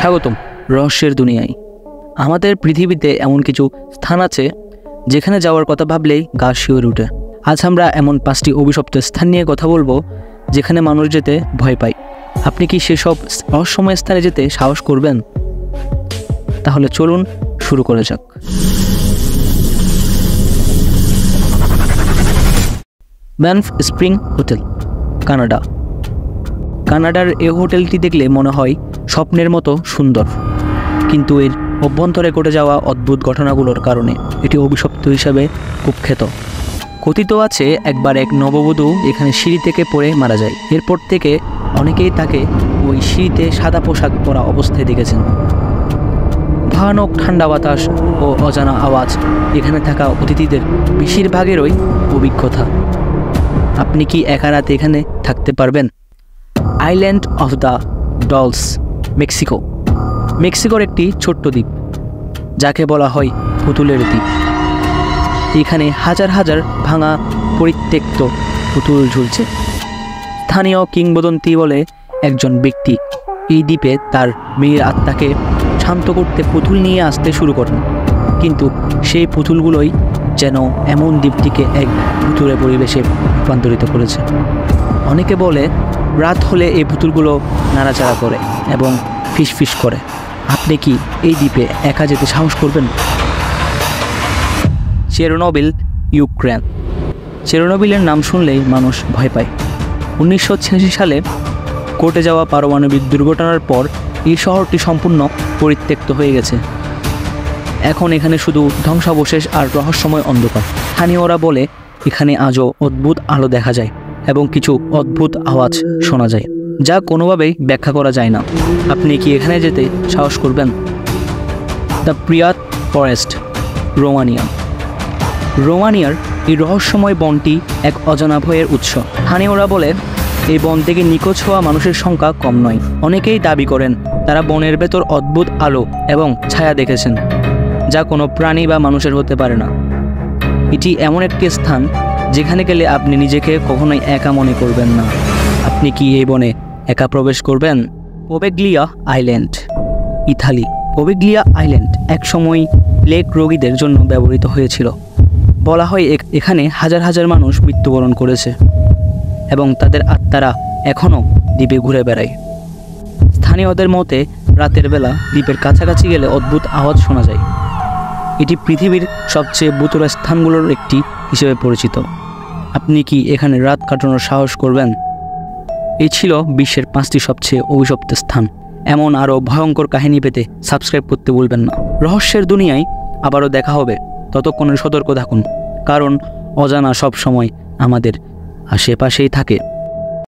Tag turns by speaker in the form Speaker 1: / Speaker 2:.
Speaker 1: স্বাগতম রহস্যের দুনিয়ায়। আমাদের পৃথিবীতে এমন কিছু স্থান আছে যেখানে যাওয়ার কথা ভাবলেই গা শিউরে ওঠে। আজ আমরা এমন 5টি অভিশপ্ত স্থান নিয়ে কথা বলবো যেখানে মানুষ যেতে ভয় পায়। আপনি কি সেসব রহস্যময় স্থানে যেতে সাহস করবেন? তাহলে চলুন শুরু করা যাক। Banff spring hotel, Canada. কানাডার এই হোটেলটি দেখলে মনে হয় স্বপ্নের মতো সুন্দর, কিন্তু এর অভ্যন্তরে ঘটে যাওয়া অদ্ভুত ঘটনাগুলোর কারণে এটি অভিশপ্ত হিসাবে কুখ্যাত। কথিত আছে একবার এক নববধূ এখানে সিঁড়ি থেকে পড়ে মারা যায়। এরপর থেকে অনেকেই তাকে ওই সিঁড়িতে সাদা পোশাক পরা অবস্থায় দেখেছেন। ভয়ানক ঠান্ডা বাতাস ও অজানা আওয়াজ এখানে থাকা অতিথিদের বেশিরভাগেরই অভিজ্ঞতা। আপনি কি একা রাতে এখানে থাকতে পারবেন? Island of the dolls, Mexico. মেক্সিকোর একটি ছোট্ট দ্বীপ যাকে বলা হয় পুতুলের দ্বীপ। এখানে হাজার হাজার ভাঙা পরিত্যক্ত পুতুল ঝুলছে। স্থানীয় কিংবদন্তি বলে একজন ব্যক্তি এই দ্বীপে তার মেয়ের আত্মাকে শান্ত করতে পুতুল নিয়ে আসতে শুরু করেন, কিন্তু সেই পুতুলগুলোই যেন এমন দ্বীপটিকে এক ভুতুড়ে পরিবেশে রূপান্তরিত করেছে। অনেকে বলে রাত হলে এই পুতুলগুলো নাড়াচাড়া করে এবং ফিসফিস করে। আপনি কি এই দ্বীপে একা যেতে সাহস করবেন? Chernobyl, Ukraine. চেরনোবিলের নাম শুনলেই মানুষ ভয় পায়। 1986 সালে ঘটে যাওয়া পারমাণবিক দুর্ঘটনার পর এই শহরটি সম্পূর্ণ পরিত্যক্ত হয়ে গেছে। এখন এখানে শুধু ধ্বংসাবশেষ আর রহস্যময় অন্ধকার। স্থানীয়রা বলে এখানে আজও অদ্ভুত আলো দেখা যায় এবং কিছু অদ্ভুত আওয়াজ শোনা যায়, যা কোনোভাবেই ব্যাখ্যা করা যায় না। আপনি কি এখানে যেতে সাহস করবেন? দ্য প্রিয়াত ফরেস্ট, রোমানিয়া। রোমানিয়ার এই রহস্যময় বনটি এক অজানা ভয়ের উৎস। স্থানীয়রা বলে এই বন থেকে নিখোঁজ হওয়া মানুষের সংখ্যা কম নয়। অনেকেই দাবি করেন তারা বনের ভেতর অদ্ভুত আলো এবং ছায়া দেখেছেন, যা কোনো প্রাণী বা মানুষের হতে পারে না। এটি এমন একটি স্থান যেখানে গেলে আপনি নিজেকে কখনোই একা মনে করবেন না। আপনি কি এই বনে একা প্রবেশ করবেন? পোবেগ্লিয়া আইল্যান্ড, ইতালি। পোবেগ্লিয়া আইল্যান্ড একসময় প্লেগ রোগীদের জন্য ব্যবহৃত হয়েছিল। বলা হয় এখানে হাজার হাজার মানুষ মৃত্যুবরণ করেছে এবং তাদের আত্মারা এখনও দ্বীপে ঘুরে বেড়ায়। স্থানীয়দের মতে রাতের বেলা দ্বীপের কাছাকাছি গেলে অদ্ভুত আওয়াজ শোনা যায়। এটি পৃথিবীর সবচেয়ে ভুতুড়ে স্থানগুলোর একটি হিসেবে পরিচিত। আপনি কি এখানে রাত কাটানোর সাহস করবেন? এই ছিল বিশ্বের 5টি সবচেয়ে অভিশপ্ত স্থান। এমন আরও ভয়ঙ্কর কাহিনী পেতে সাবস্ক্রাইব করতে ভুলবেন না। রহস্যের দুনিয়ায় আবারও দেখা হবে। ততক্ষণে সতর্ক থাকুন, কারণ অজানা সব সময় আমাদের আশেপাশেই থাকে।